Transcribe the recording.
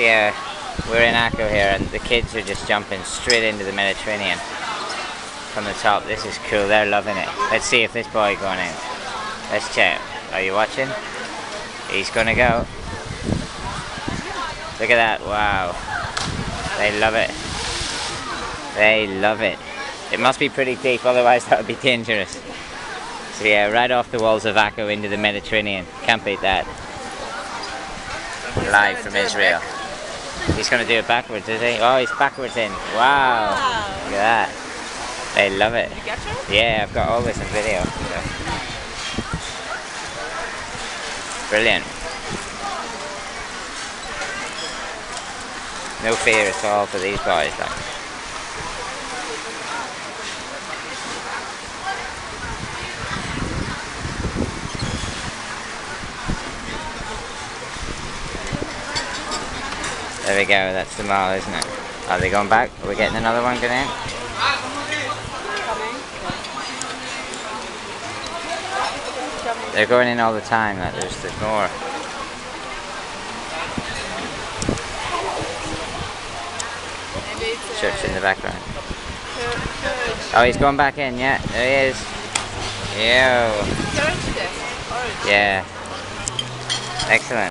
So yeah, we're in Akko here and the kids are just jumping straight into the Mediterranean from the top. This is cool, they're loving it. Let's see if this boy going in. Let's check. Are you watching? He's gonna go. Look at that, wow. They love it. They love it. It must be pretty deep, otherwise that would be dangerous. So yeah, right off the walls of Akko into the Mediterranean. Can't beat that. Live from Israel. He's going to do it backwards, is he? Oh, he's backwards in. Wow. Look at that. They love it. Did you capture it? Yeah, I've got all this on video. So. Brilliant. No fear at all for these boys. Like. There we go, that's the mall, isn't it? Are they going back? Are we getting another one going in? They're going in all the time, like there's more. Church in the background. Oh, he's going back in, yeah, there he is. Yo. Yeah. Excellent.